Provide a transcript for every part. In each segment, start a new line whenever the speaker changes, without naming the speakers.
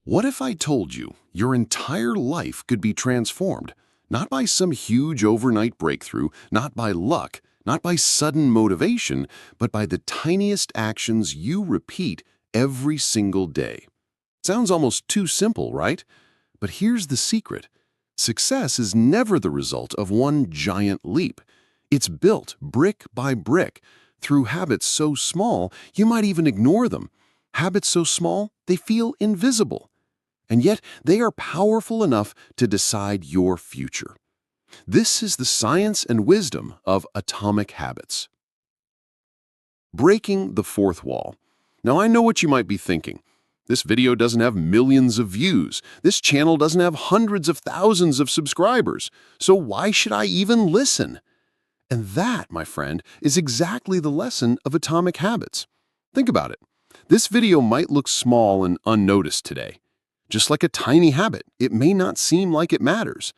What if I told you your entire life could be transformed, not by some huge overnight breakthrough, not by luck, not by sudden motivation, but by the tiniest actions you repeat every single day? Sounds almost too simple, right? But here's the secret. Success is never the result of one giant leap. It's built brick by brick through habits so small you might even ignore them. Habits so small they feel invisible. And yet they are powerful enough to decide your future. This is the science and wisdom of atomic habits. Breaking the fourth wall. Now I know what you might be thinking. This video doesn't have millions of views. This channel doesn't have hundreds of thousands of subscribers. So why should I even listen? And that, my friend, is exactly the lesson of atomic habits. Think about it. This video might look small and unnoticed today. Just like a tiny habit, it may not seem like it matters.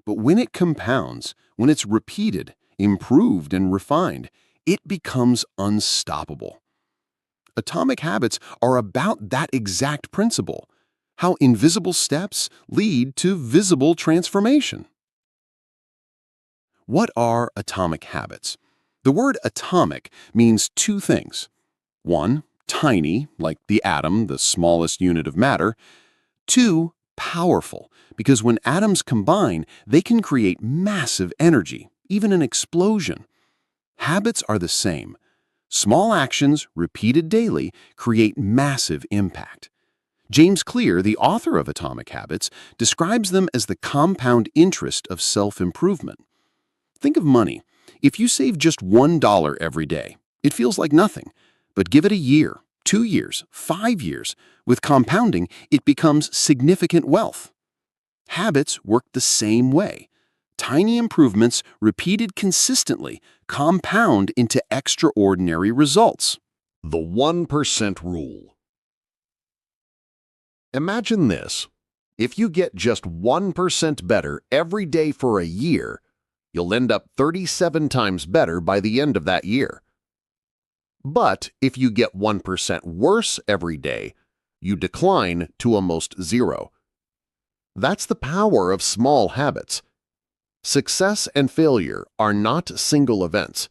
But when it compounds, when it's repeated, improved, and refined, it becomes unstoppable. Atomic habits are about that exact principle, how invisible steps lead to visible transformation. What are atomic habits? The word atomic means two things. One, tiny, like the atom, the smallest unit of matter. Two, powerful, because when atoms combine, they can create massive energy, even an explosion. Habits are the same. Small actions, repeated daily, create massive impact. James Clear, the author of Atomic Habits, describes them as the compound interest of self-improvement. Think of money. If you save just $1 every day, it feels like nothing. But give it a year, 2 years, 5 years. With compounding, it becomes significant wealth. Habits work the same way. Tiny improvements, repeated consistently, compound into extraordinary results.
The 1% rule. Imagine this. If you get just 1% better every day for a year, you'll end up 37 times better by the end of that year. But if you get 1% worse every day, you decline to almost zero. That's the power of small habits. Success and failure are not single events.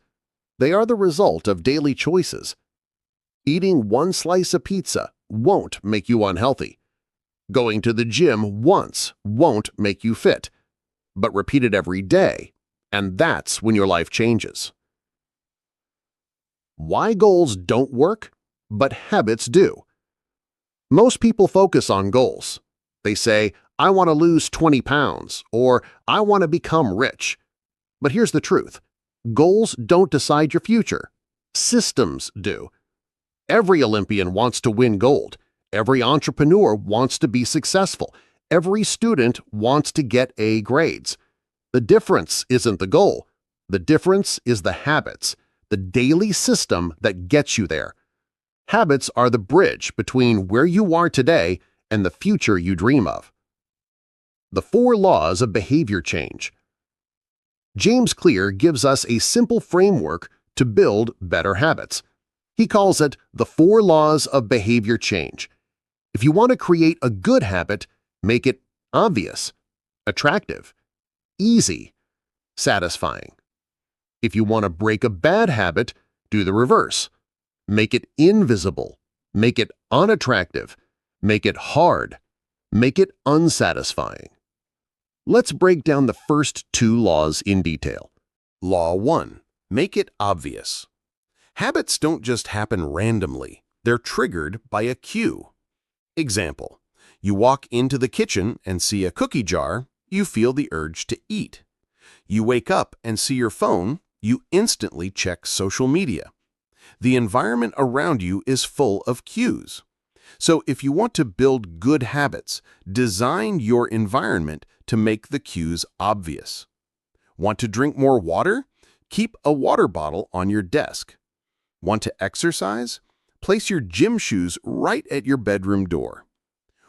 They are the result of daily choices. Eating one slice of pizza won't make you unhealthy. Going to the gym once won't make you fit. But repeat it every day, and that's when your life changes. Why goals don't work, but habits do. Most people focus on goals. They say, I want to lose 20 pounds, or I want to become rich. But here's the truth. Goals don't decide your future. Systems do. Every Olympian wants to win gold. Every entrepreneur wants to be successful. Every student wants to get A grades. The difference isn't the goal. The difference is the habits, the daily system that gets you there. Habits are the bridge between where you are today and the future you dream of. The 4 laws of behavior change. James Clear gives us a simple framework to build better habits. He calls it the 4 laws of behavior change. If you want to create a good habit, make it obvious, attractive, easy, satisfying. If you want to break a bad habit, do the reverse. Make it invisible, make it unattractive, make it hard, make it unsatisfying. Let's break down the first 2 laws in detail.
Law 1. Make it obvious. Habits don't just happen randomly. They're triggered by a cue. Example. You walk into the kitchen and see a cookie jar, you feel the urge to eat. You wake up and see your phone, you instantly check social media. The environment around you is full of cues. So if you want to build good habits, design your environment to make the cues obvious. Want to drink more water? Keep a water bottle on your desk. Want to exercise? Place your gym shoes right at your bedroom door.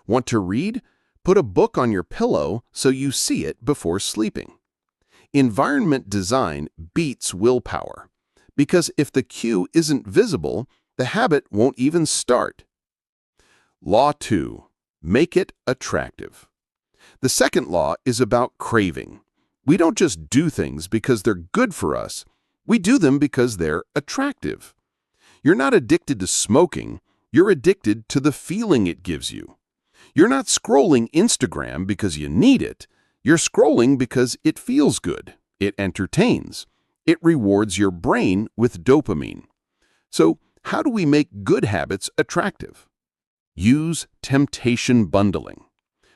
Want to read? Put a book on your pillow so you see it before sleeping. Environment design beats willpower, because if the cue isn't visible, the habit won't even start. Law 2. Make it attractive. The second law is about craving. We don't just do things because they're good for us. We do them because they're attractive. You're not addicted to smoking. You're addicted to the feeling it gives you. You're not scrolling Instagram because you need it. You're scrolling because it feels good. It entertains. It rewards your brain with dopamine. So, how do we make good habits attractive? Use temptation bundling.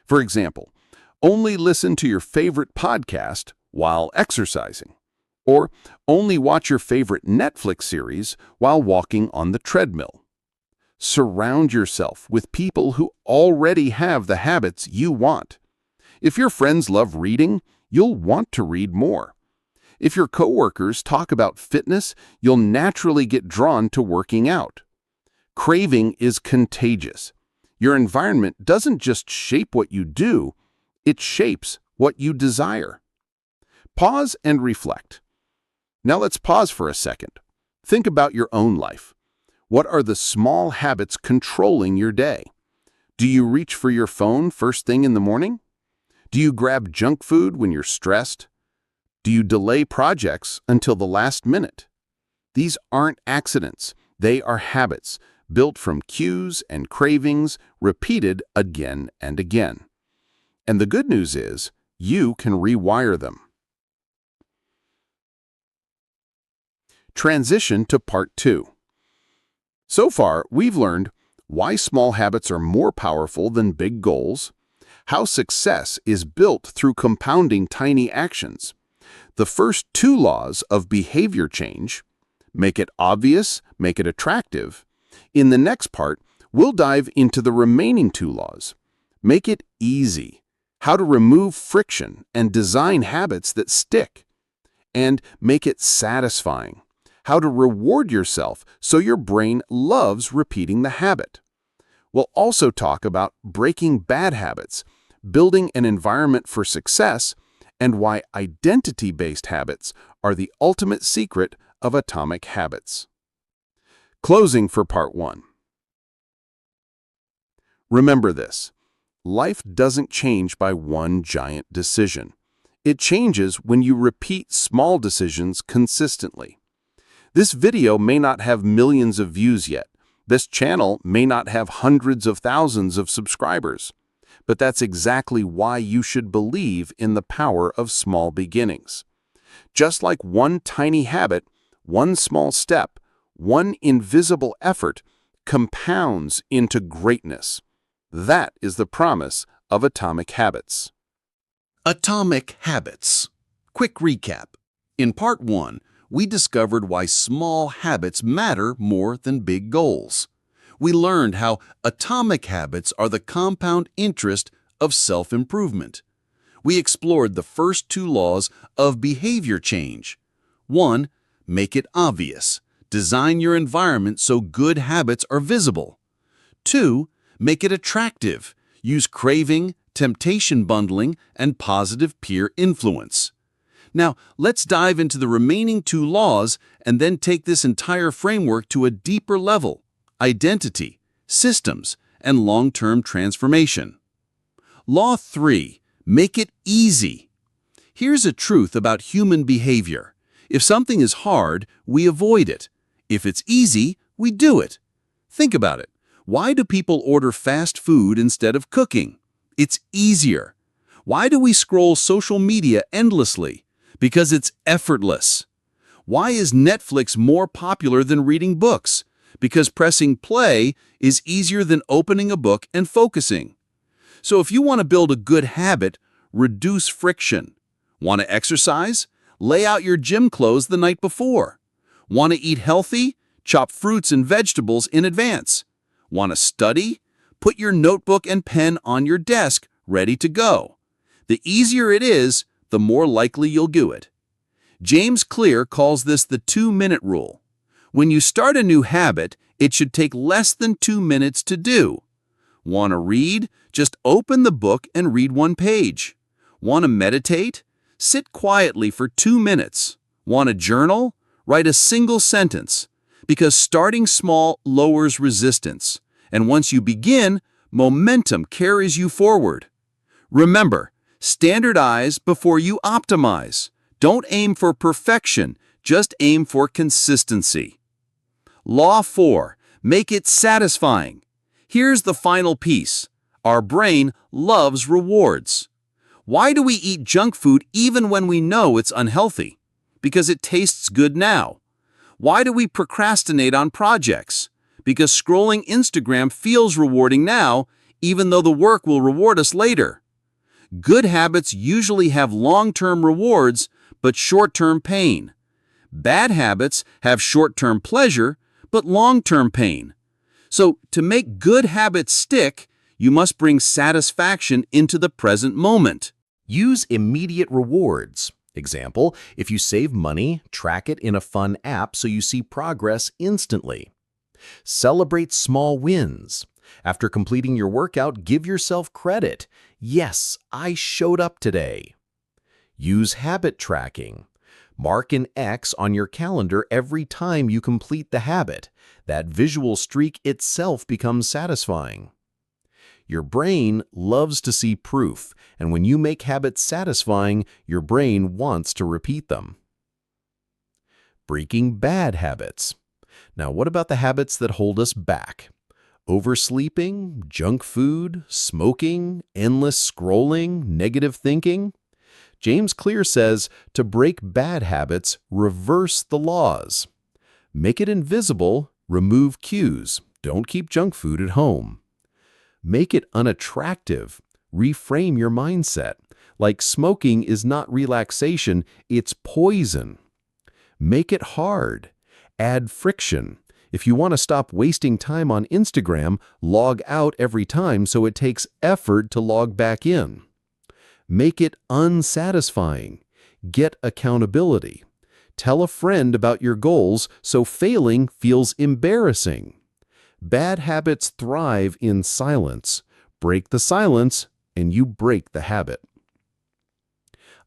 For example, only listen to your favorite podcast while exercising, or only watch your favorite Netflix series while walking on the treadmill. Surround yourself with people who already have the habits you want. If your friends love reading, you'll want to read more. If your coworkers talk about fitness, you'll naturally get drawn to working out. Craving is contagious. Your environment doesn't just shape what you do, it shapes what you desire. Pause and reflect. Now let's pause for a second. Think about your own life. What are the small habits controlling your day? Do you reach for your phone first thing in the morning? Do you grab junk food when you're stressed? Do you delay projects until the last minute? These aren't accidents. They are habits built from cues and cravings repeated again and again. And the good news is, you can rewire them. Transition to part 2. So far, we've learned why small habits are more powerful than big goals, how success is built through compounding tiny actions, the first 2 laws of behavior change, make it obvious, make it attractive. In the next part, we'll dive into the remaining 2 laws. Make it easy, how to remove friction and design habits that stick, and make it satisfying, how to reward yourself so your brain loves repeating the habit. We'll also talk about breaking bad habits, building an environment for success, and why identity-based habits are the ultimate secret of atomic habits. Closing for part 1. Remember this: life doesn't change by one giant decision. It changes when you repeat small decisions consistently. This video may not have millions of views yet. This channel may not have hundreds of thousands of subscribers. But that's exactly why you should believe in the power of small beginnings. Just like one tiny habit, one small step, one invisible effort compounds into greatness. That is the promise of Atomic Habits. Atomic Habits. Quick recap. In part 1, we discovered why small habits matter more than big goals. We learned how atomic habits are the compound interest of self-improvement. We explored the first 2 laws of behavior change. 1. Make it obvious. Design your environment so good habits are visible. 2. Make it attractive. Use craving, temptation bundling, and positive peer influence. Now, let's dive into the remaining 2 laws and then take this entire framework to a deeper level: identity, systems, and long-term transformation. Law 3. Make it easy. Here's a truth about human behavior. If something is hard, we avoid it. If it's easy, we do it. Think about it. Why do people order fast food instead of cooking? It's easier. Why do we scroll social media endlessly? Because it's effortless. Why is Netflix more popular than reading books? Because pressing play is easier than opening a book and focusing. So if you want to build a good habit, reduce friction. Want to exercise? Lay out your gym clothes the night before. Want to eat healthy? Chop fruits and vegetables in advance. Want to study? Put your notebook and pen on your desk, ready to go. The easier it is, the more likely you'll do it. James Clear calls this the 2-minute rule. When you start a new habit, it should take less than 2 minutes to do. Want to read? Just open the book and read 1 page. Want to meditate? Sit quietly for 2 minutes. Want to journal? Write a single sentence. Because starting small lowers resistance. And once you begin,
Momentum carries you forward. Remember, standardize before you optimize. Don't aim for perfection, just aim for consistency. Law 4. Make it satisfying. Here's the final piece. Our brain loves rewards. Why do we eat junk food even when we know it's unhealthy? Because it tastes good now. Why do we procrastinate on projects? Because scrolling Instagram feels rewarding now, even though the work will reward us later. Good habits usually have long-term rewards, but short-term pain. Bad habits have short-term pleasure, but long-term pain. So, to make good habits stick, you must bring satisfaction into the present moment.
Use immediate rewards. Example, if you save money, track it in a fun app so you see progress instantly. Celebrate small wins. After completing your workout, give yourself credit. Yes, I showed up today. Use habit tracking. Mark an X on your calendar every time you complete the habit. That visual streak itself becomes satisfying. Your brain loves to see proof, and when you make habits satisfying, your brain wants to repeat them. Breaking bad habits. Now, what about the habits that hold us back? Oversleeping, junk food, smoking, endless scrolling, negative thinking? James Clear says to break bad habits, reverse the laws. Make it invisible, remove cues. Don't keep junk food at home. Make it unattractive. Reframe your mindset. Like smoking is not relaxation, it's poison. Make it hard. Add friction. If you want to stop wasting time on Instagram, log out every time so it takes effort to log back in. Make it unsatisfying. Get accountability. Tell a friend about your goals so failing feels embarrassing. Bad habits thrive in silence. Break the silence, and you break the habit.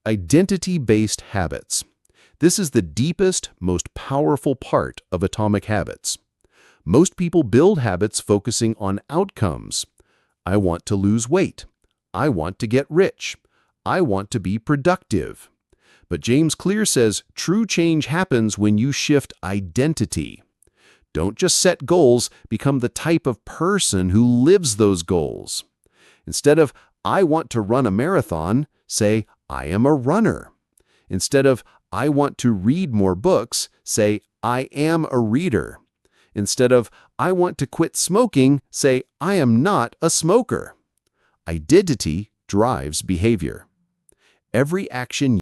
Identity-based habits. This is the deepest, most powerful part of atomic habits. Most people build habits focusing on outcomes. I want to lose weight. I want to get rich. I want to be productive. But James Clear says true change happens when you shift identity. Don't just set goals, become the type of person who lives those goals. Instead of, I want to run a marathon, say, I am a runner. Instead of, I want to read more books, say, I am a reader. Instead of, I want to quit smoking, say, I am not a smoker. Identity drives behavior. Every action